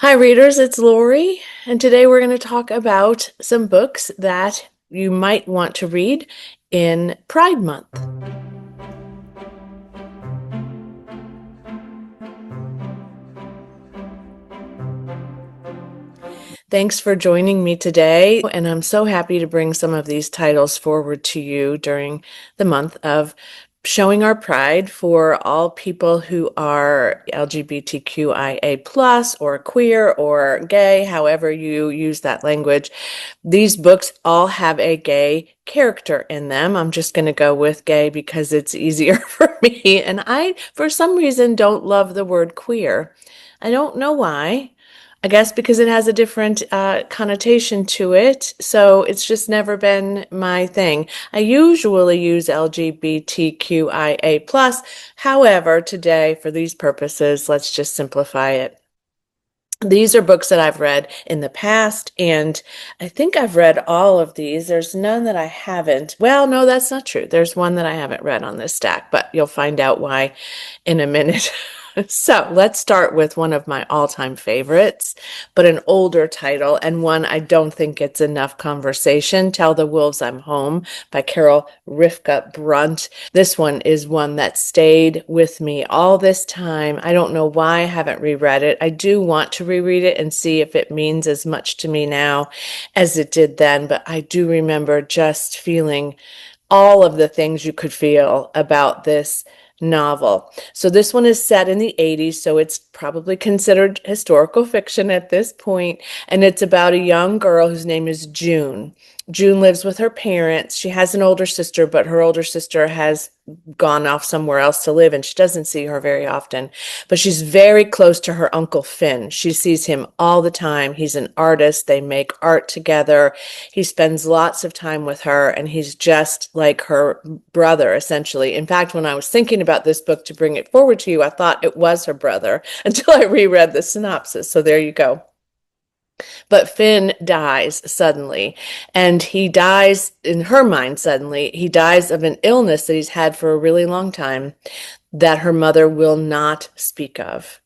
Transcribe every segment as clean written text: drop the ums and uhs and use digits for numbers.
Hi, readers, it's Lori, and today we're going to talk about some books that you might want to read in Pride Month. Thanks for joining me today, and I'm so happy to bring some of these titles forward to you during the month of showing our pride for all people who are LGBTQIA plus or queer or gay, however you use that language. These books all have a gay character in them. I'm just going to go with gay because it's easier for me. And I, for some reason, don't love the word queer. I don't know why. I guess because it has a different connotation to it. So it's just never been my thing. I usually use LGBTQIA plus. However, today, for these purposes, let's just simplify it. These are books that I've read in the past, and I think I've read all of these. There's none that I haven't. Well, no, that's not true. There's one that I haven't read on this stack, but you'll find out why in a minute. So let's start with one of my all-time favorites, but an older title and one I don't think gets enough conversation. Tell the Wolves I'm Home by Carol Rifka Brunt. This one is one that stayed with me all this time. I don't know why I haven't reread it. I do want to reread it and see if it means as much to me now as it did then, but I do remember just feeling all of the things you could feel about this novel. So this one is set in the 80s, so it's probably considered historical fiction at this point, and it's about a young girl whose name is June. June lives with her parents. She has an older sister, but her older sister has gone off somewhere else to live, and she doesn't see her very often. But she's very close to her uncle Finn. She sees him all the time. He's an artist. They make art together. He spends lots of time with her, and he's just like her brother, essentially. In fact, when I was thinking about this book to bring it forward to you, I thought it was her brother until I reread the synopsis. So there you go. But Finn dies suddenly, and he dies in her mind suddenly. He dies of an illness that he's had for a really long time that her mother will not speak of.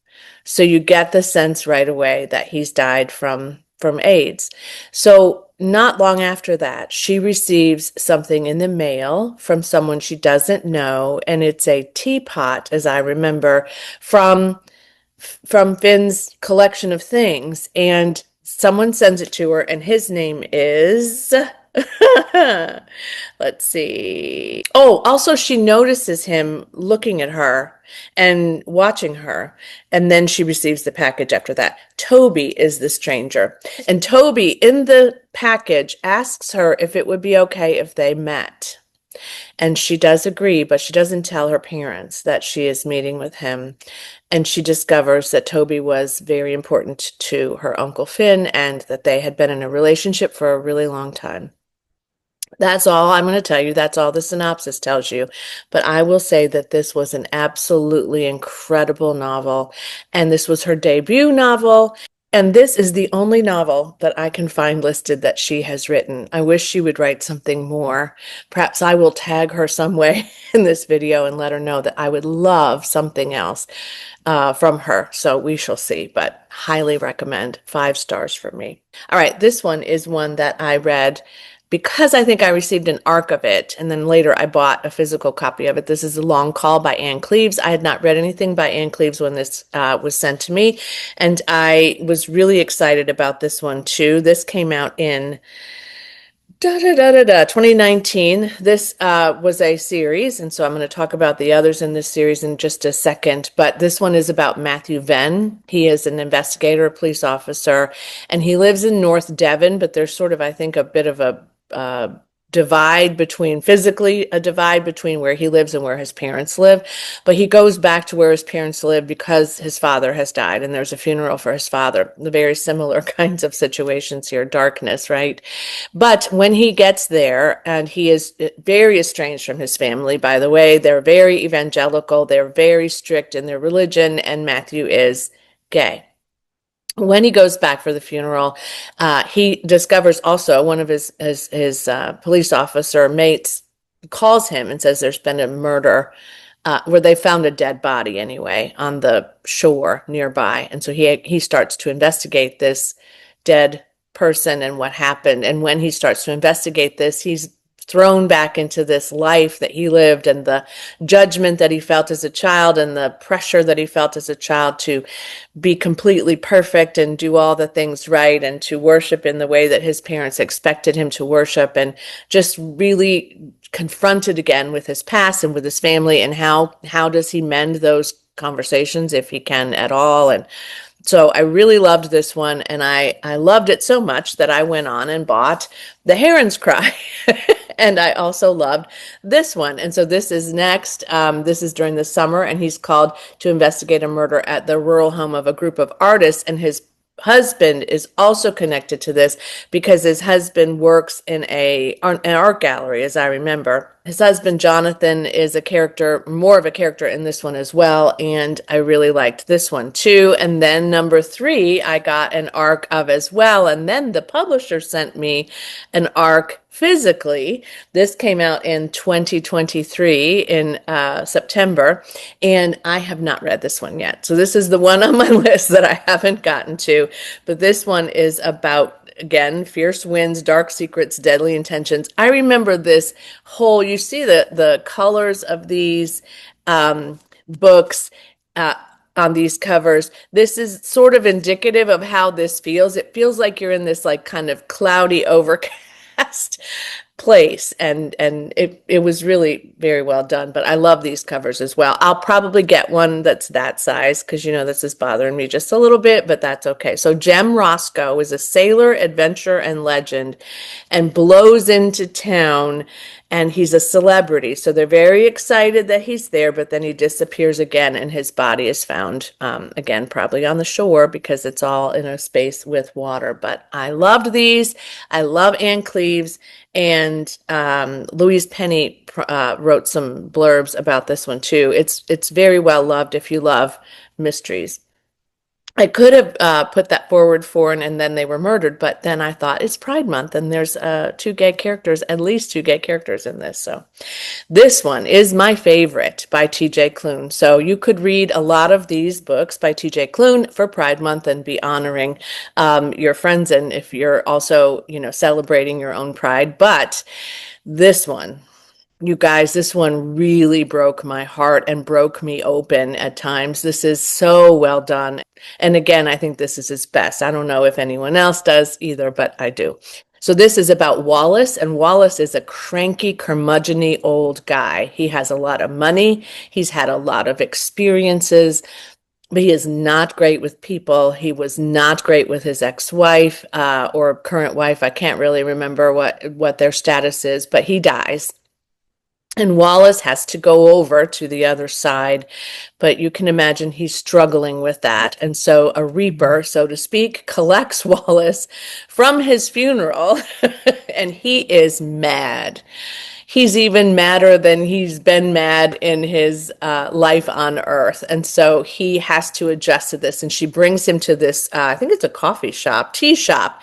So you get the sense right away that he's died from AIDS. So not long after that, she receives something in the mail from someone she doesn't know, and it's a teapot, as I remember, from Finn's collection of things, and someone sends it to her, and his name is let's see. Oh, also she notices him looking at her and watching her, and then she receives the package after that. Toby is the stranger, and Toby in the package asks her if it would be okay if they met. And she does agree, but she doesn't tell her parents that she is meeting with him. And she discovers that Toby was very important to her Uncle Finn and that they had been in a relationship for a really long time. That's all I'm going to tell you. That's all the synopsis tells you. But I will say that this was an absolutely incredible novel. And this was her debut novel. And this is the only novel that I can find listed that she has written. I wish she would write something more. Perhaps I will tag her some way in this video and let her know that I would love something else from her. So we shall see, but highly recommend. 5 stars for me. All right, this one is one that I read because I think I received an ARC of it, and then later I bought a physical copy of it. This is A Long Call by Anne Cleeves. I had not read anything by Anne Cleeves when this was sent to me, and I was really excited about this one too. This came out in 2019. This was a series, and so I'm going to talk about the others in this series in just a second. But this one is about Matthew Venn. He is an investigator, a police officer, and he lives in North Devon, but there's sort of, I think, a bit of a divide between physically a divide between where he lives and where his parents live, but he goes back to where his parents live because his father has died and there's a funeral for his father. The very similar kinds of situations here, darkness, right? But when he gets there, and he is very estranged from his family, by the way, they're very evangelical, they're very strict in their religion, and Matthew is gay. When he goes back for the funeral, he discovers also one of his police officer mates calls him and says there's been a murder where they found a dead body anyway on the shore nearby. And so he starts to investigate this dead person and what happened. And when he starts to investigate this, he's thrown back into this life that he lived and the judgment that he felt as a child and the pressure that he felt as a child to be completely perfect and do all the things right and to worship in the way that his parents expected him to worship, and just really confronted again with his past and with his family, and how does he mend those conversations if he can at all. And so I really loved this one, and I loved it so much that I went on and bought The Heron's Cry. And I also loved this one. And so this is next. This is during the summer, and he's called to investigate a murder at the rural home of a group of artists. And his husband is also connected to this because his husband works in an art gallery, as I remember. His husband, Jonathan, is a character, more of a character in this one as well, and I really liked this one too. And then number 3, I got an ARC of as well, and then the publisher sent me an ARC physically. This came out in 2023 in September, and I have not read this one yet. So this is the one on my list that I haven't gotten to, but this one is about, again, fierce winds, dark secrets, deadly intentions. I remember this whole, you see the colors of these books on these covers. This is sort of indicative of how this feels. It feels like you're in this like kind of cloudy, overcast place, and it was really very well done. But I love these covers as well. I'll probably get one that's that size because this is bothering me just a little bit, but that's okay. So Jem Roscoe is a sailor, adventurer, and legend, and blows into town, and he's a celebrity. So they're very excited that he's there, but then he disappears again, and his body is found again, probably on the shore because it's all in a space with water. But I loved these. I love Ann Cleeves. And Louise Penny wrote some blurbs about this one too. It's very well loved if you love mysteries. I could have put that forward for and then they were murdered, but then I thought it's Pride Month and there's at least two gay characters in this. So this one is my favorite by T.J. Klune. So you could read a lot of these books by T.J. Klune for Pride Month and be honoring your friends, and if you're also, celebrating your own pride. But this one, you guys, this one really broke my heart and broke me open at times. This is so well done. And again, I think this is his best. I don't know if anyone else does either, but I do. So this is about Wallace, and Wallace is a cranky, curmudgeon-y old guy. He has a lot of money. He's had a lot of experiences, but he is not great with people. He was not great with his ex-wife or current wife. I can't really remember what their status is, but he dies. And Wallace has to go over to the other side, but you can imagine he's struggling with that. And so a reaper, so to speak, collects Wallace from his funeral, and he is mad. He's even madder than he's been mad in his life on Earth. And so he has to adjust to this. And she brings him to this, I think it's a tea shop.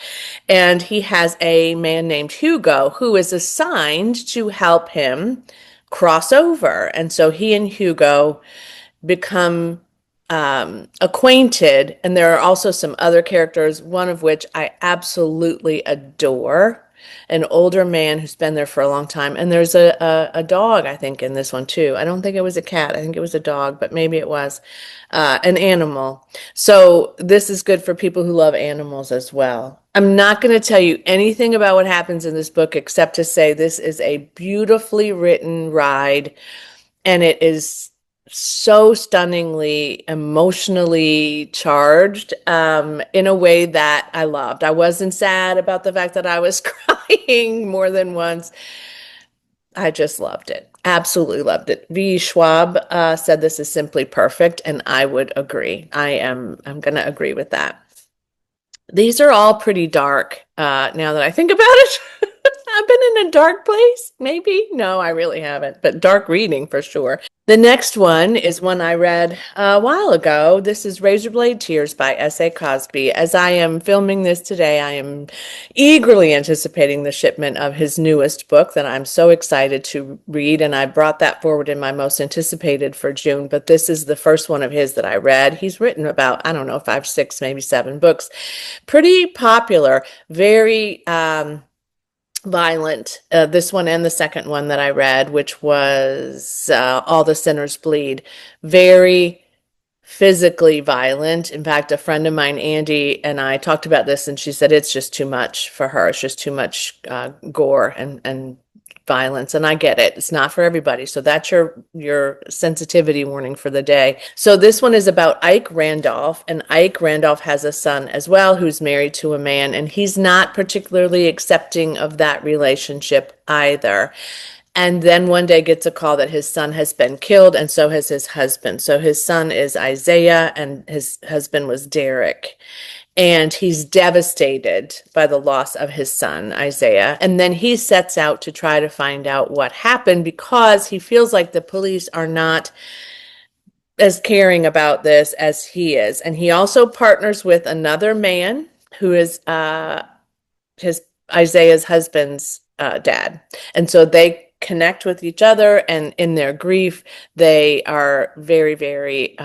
And he has a man named Hugo who is assigned to help him cross over. And so he and Hugo become acquainted. And there are also some other characters, one of which I absolutely adore. An older man who's been there for a long time. And there's a dog, I think, in this one too. I don't think it was a cat. I think it was a dog, but maybe it was an animal. So this is good for people who love animals as well. I'm not going to tell you anything about what happens in this book except to say this is a beautifully written ride, and it is so stunningly emotionally charged in a way that I loved. I wasn't sad about the fact that I was crying more than once. I just loved it. Absolutely loved it. V. Schwab said this is simply perfect, and I would agree. I'm going to agree with that. These are all pretty dark now that I think about it. I've been in a dark place, maybe. No, I really haven't, but dark reading for sure. The next one is one I read a while ago. This is Razorblade Tears by S.A. Cosby. As I am filming this today, I am eagerly anticipating the shipment of his newest book that I'm so excited to read, and I brought that forward in my most anticipated for June, but this is the first one of his that I read. He's written about, I don't know, five, six, maybe seven books. Pretty popular, very violent. This one and the second one that I read, which was All the Sinners Bleed, very physically violent. In fact, a friend of mine, Andy, and I talked about this, and she said it's just too much for her. It's just too much gore and violence, and I get it. It's not for everybody. So that's your sensitivity warning for the day. So this one is about Ike Randolph, and Ike Randolph has a son as well who's married to a man, and he's not particularly accepting of that relationship either. And then one day gets a call that his son has been killed, and so has his husband. So his son is Isaiah, and his husband was Derek. And he's devastated by the loss of his son, Isaiah. And then he sets out to try to find out what happened because he feels like the police are not as caring about this as he is. And he also partners with another man who is his Isaiah's husband's dad. And so they connect with each other, and in their grief, they are very, very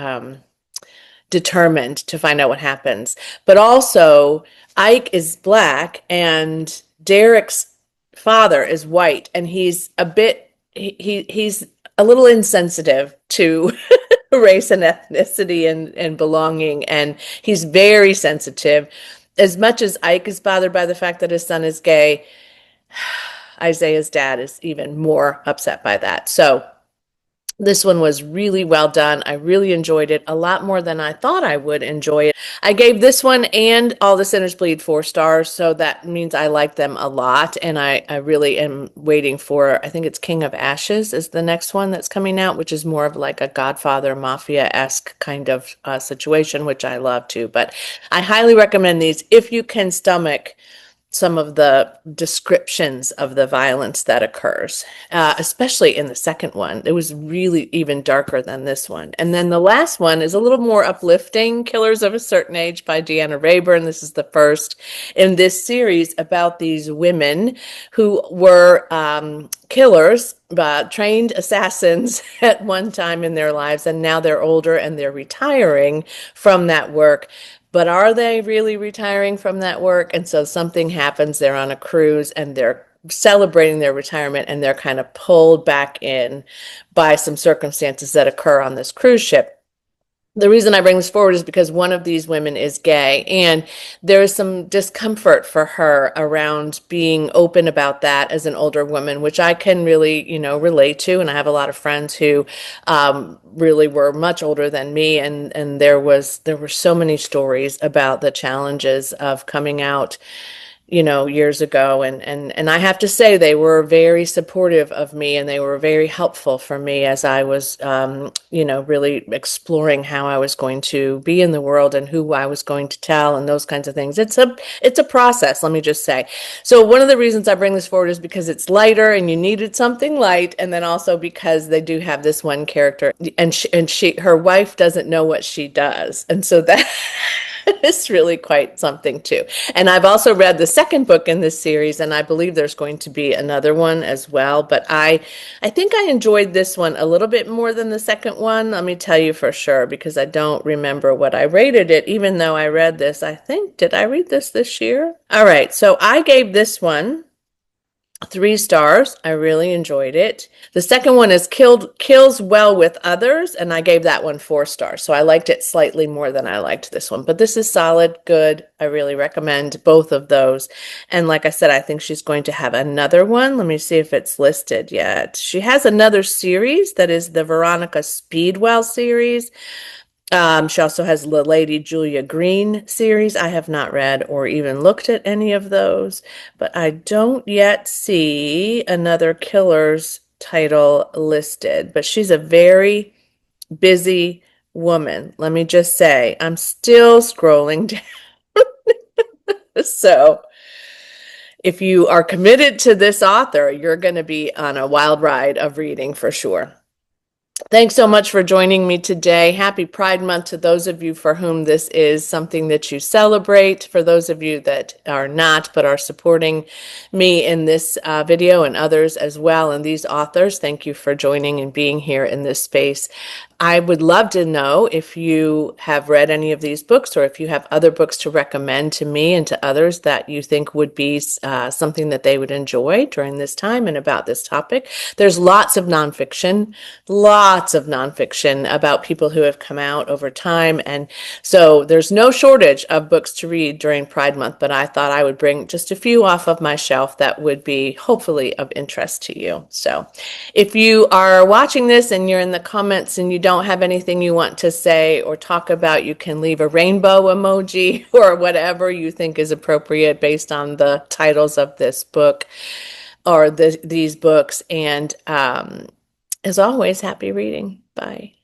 determined to find out what happens. But also, Ike is black, and Derek's father is white, and he's a bit he's a little insensitive to race and ethnicity and belonging, and he's very sensitive. As much as Ike is bothered by the fact that his son is gay, Isaiah's dad is even more upset by that. So this one was really well done. I really enjoyed it a lot more than I thought I would enjoy it. I gave this one and All the Sinners Bleed 4 stars, so that means I like them a lot. And I really am waiting for, I think it's King of Ashes is the next one that's coming out, which is more of like a Godfather Mafia-esque kind of situation, which I love too. But I highly recommend these if you can stomach some of the descriptions of the violence that occurs, especially in the second one. It was really even darker than this one. And then the last one is a little more uplifting, Killers of a Certain Age by Deanna Rayburn. This is the first in this series about these women who were killers, trained assassins at one time in their lives, and now they're older and they're retiring from that work. But are they really retiring from that work? And so something happens. They're on a cruise and they're celebrating their retirement, and they're kind of pulled back in by some circumstances that occur on this cruise ship. The reason I bring this forward is because one of these women is gay, and there is some discomfort for her around being open about that as an older woman, which I can really, relate to. And I have a lot of friends who really were much older than me, and there were so many stories about the challenges of coming out years ago. And I have to say they were very supportive of me, and they were very helpful for me as I was, really exploring how I was going to be in the world and who I was going to tell and those kinds of things. It's a process, let me just say. So one of the reasons I bring this forward is because it's lighter and you needed something light, and then also because they do have this one character, and her wife doesn't know what she does. And so that it's really quite something too. And I've also read the second book in this series, and I believe there's going to be another one as well. But I think I enjoyed this one a little bit more than the second one. Let me tell you for sure, because I don't remember what I rated it, even though I read this. Did I read this year? All right, so I gave this one 3 stars. I really enjoyed it. The second one is Kills Well with Others, and I gave that one 4 stars. So I liked it slightly more than I liked this one. But this is solid, good. I really recommend both of those. And like I said, I think she's going to have another one. Let me see if it's listed yet. She has another series that is the Veronica Speedwell series. She also has the Lady Julia Green series. I have not read or even looked at any of those, but I don't yet see another Killers title listed. But she's a very busy woman. Let me just say, I'm still scrolling down. So if you are committed to this author, you're going to be on a wild ride of reading for sure. Thanks so much for joining me today. Happy Pride Month to those of you for whom this is something that you celebrate. For those of you that are not, but are supporting me in this video and others as well, and these authors, thank you for joining and being here in this space. I would love to know if you have read any of these books or if you have other books to recommend to me and to others that you think would be something that they would enjoy during this time and about this topic. There's lots of nonfiction about people who have come out over time. And so there's no shortage of books to read during Pride Month, but I thought I would bring just a few off of my shelf that would be hopefully of interest to you. So if you are watching this and you're in the comments and you don't have anything you want to say or talk about, you can leave a rainbow emoji or whatever you think is appropriate based on the titles of this book or these books. And as always, happy reading. Bye.